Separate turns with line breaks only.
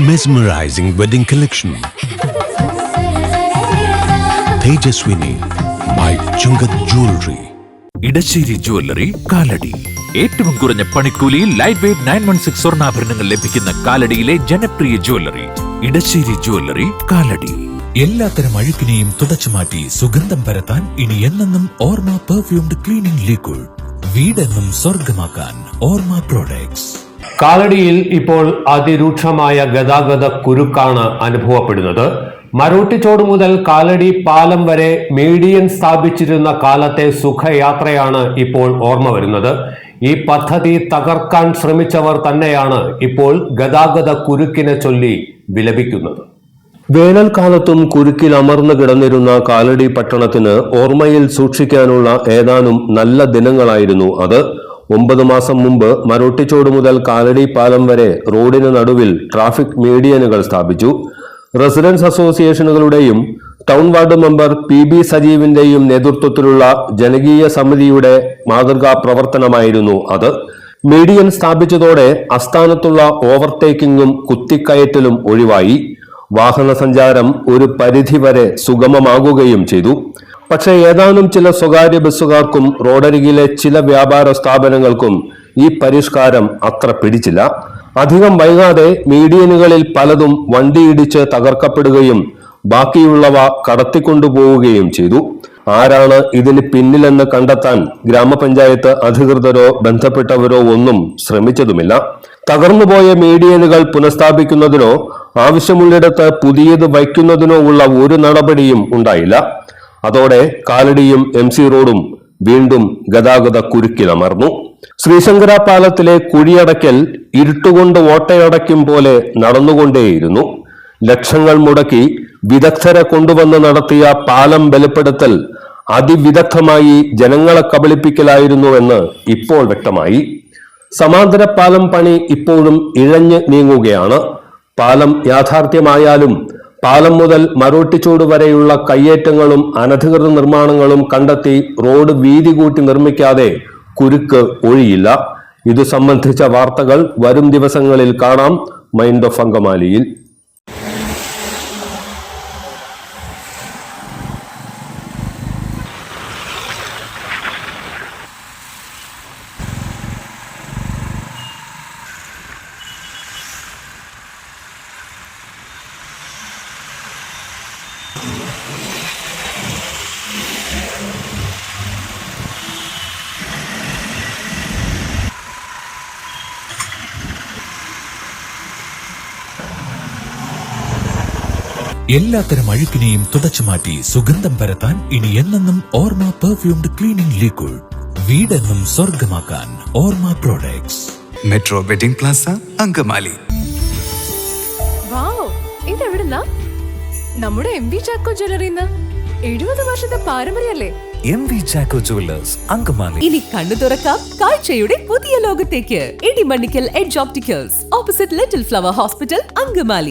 Mesmerizing wedding collection. Tejaswini by Chungat Jewelry.
Edassery jewellery Kalady. ഏറ്റവും കുറഞ്ഞ പണിക്കൂലിയിൽ ലൈറ്റ് വെയ്റ്റ് 916 സ്വർണ്ണാഭരണങ്ങൾ ലഭിക്കുന്ന കാലടിയിലെ ജനപ്രിയ ജുവല്ലറി ഇടശ്ശേരി ജുവല്ലറി കാലടി. എല്ലാത്തരം അഴുക്കിനെയും തുടച്ചുമാറ്റി സുഗന്ധം പരത്താൻ ഇനി എന്നെന്നും ഓർമ്മ പെർഫ്യൂംഡ് ക്ലീനിംഗ് ലിക്വിഡ്. വീടെന്നും സ്വർഗമാക്കാൻ ഓർമ്മ പ്രോഡക്ട്സ്.
കാലടിയിൽ ഇപ്പോൾ അതിരൂക്ഷമായ ഗതാഗത കുരുക്കാണ് അനുഭവപ്പെടുന്നത്. മരോട്ടിച്ചോട് മുതൽ കാലടി പാലം വരെ മീഡിയൻ സ്ഥാപിച്ചിരുന്ന കാലത്തെ സുഖയാത്രയാണ് ഇപ്പോൾ ഓർമ്മ വരുന്നത്. ഈ പദ്ധതി തകർക്കാൻ ശ്രമിച്ചവർ തന്നെയാണ് ഇപ്പോൾ ഗതാഗത കുരുക്കിനെ ചൊല്ലി വിലപിക്കുന്നത്. വേനൽക്കാലത്തും കുരുക്കിൽ അമർന്നു കിടന്നിരുന്ന കാലടി പട്ടണത്തിന് ഓർമ്മയിൽ സൂക്ഷിക്കാനുള്ള ഏതാനും നല്ല ദിനങ്ങളായിരുന്നു അത്. 9 മാസം മുമ്പ് മരോട്ടിച്ചോട് മുതൽ കാലടി പാലം വരെ റോഡിന് നടുവിൽ ട്രാഫിക് മീഡിയനുകൾ സ്ഥാപിച്ചു. റെസിഡൻസ് അസോസിയേഷനുകളുടെയും ടൗൺ വാർഡ് മെമ്പർ PB സജീവിന്റെയും നേതൃത്വത്തിലുള്ള ജനകീയ സമിതിയുടെ മാതൃകാ പ്രവർത്തനമായിരുന്നു അത്. മീഡിയൻ സ്ഥാപിച്ചതോടെ അസ്ഥാനത്തുള്ള ഓവർടേക്കിങ്ങും കുത്തിക്കയറ്റലും ഒഴിവായി. വാഹന സഞ്ചാരം ഒരു പരിധിവരെ സുഗമമാകുകയും ചെയ്തു. പക്ഷേ ഏതാനും ചില സ്വകാര്യ ബസ്സുകാർക്കും റോഡരികിലെ ചില വ്യാപാര സ്ഥാപനങ്ങൾക്കും ഈ പരിഷ്കാരം അത്ര പിടിച്ചില്ല. അധികം വൈകാതെ മീഡിയനുകളിൽ പലതും വണ്ടിയിടിച്ച് തകർക്കപ്പെടുകയും ബാക്കിയുള്ളവ കടത്തിക്കൊണ്ടുപോവുകയും ചെയ്തു. ആരാണ് ഇതിന് പിന്നിലെന്ന് കണ്ടെത്താൻ ഗ്രാമപഞ്ചായത്ത് അധികൃതരോ ബന്ധപ്പെട്ടവരോ ഒന്നും ശ്രമിച്ചതുമില്ല. തകർന്നുപോയ മീഡിയനുകൾ പുനഃസ്ഥാപിക്കുന്നതിനോ ആവശ്യമുള്ളിടത്ത് പുതിയത് വയ്ക്കുന്നതിനോ ഉള്ള ഒരു നടപടിയും ഉണ്ടായില്ല. അതോടെ കാലടിയും MC റോഡും വീണ്ടും ഗതാഗത കുരുക്കിലമർന്നു. ശ്രീശങ്കര പാലത്തിലെ കുഴിയടയ്ക്കൽ ഇരുട്ടുകൊണ്ട് ഓട്ടയടയ്ക്കും പോലെ നടന്നുകൊണ്ടേയിരുന്നു. ലക്ഷങ്ങൾ മുടക്കി വിദഗ്ധരെ കൊണ്ടുവന്ന് നടത്തിയ പാലം ബലപ്പെടുത്തൽ അതിവിദഗ്ധമായി ജനങ്ങളെ കബളിപ്പിക്കലായിരുന്നുവെന്ന് ഇപ്പോൾ വ്യക്തമായി. സമാന്തര പാലം പണി ഇപ്പോഴും ഇഴഞ്ഞ് നീങ്ങുകയാണ്. പാലം യാഥാർത്ഥ്യമായാലും പാലം മുതൽ മരോട്ടിച്ചോട് വരെയുള്ള കയ്യേറ്റങ്ങളും അനധികൃത നിർമ്മാണങ്ങളും കണ്ടെത്തി റോഡ് വീതി കൂട്ടി നിർമ്മിക്കാതെ കുരുക്ക് ഒഴിയില്ല. ഇതു സംബന്ധിച്ച വാർത്തകൾ വരും ദിവസങ്ങളിൽ കാണാം മൈൻഡ് ഓഫ് അങ്കമാലിയിൽ.
എല്ലാത്തരം അഴുക്കിനെയും തുടച്ചുമാറ്റി സുഗന്ധം പരത്താൻ ഇനി എന്നെന്നും ഓർമ്മ പെർഫ്യൂംഡ് ക്ലീനിംഗ് ലിക്വിഡ്. വീടെന്നും സ്വർഗമാക്കാൻ Orma products.
Metro wedding plaza Angamaly.
Wow, ഇതെവിടുന്നാ? നമ്മുടെ MV ചാക്കോ ജ്വല്ലറിന്ന് 70 വർഷത്തെ പാരമ്പര്യല്ലേ?
MV Chacko jewellers Angamaly.
ഇനി കണ്ണു തുറക്കാം കാഴ്ചയുടെ പുതിയ ലോകത്തേക്ക്. Idimannickal edge opticals, opposite little flower hospital, Angamaly.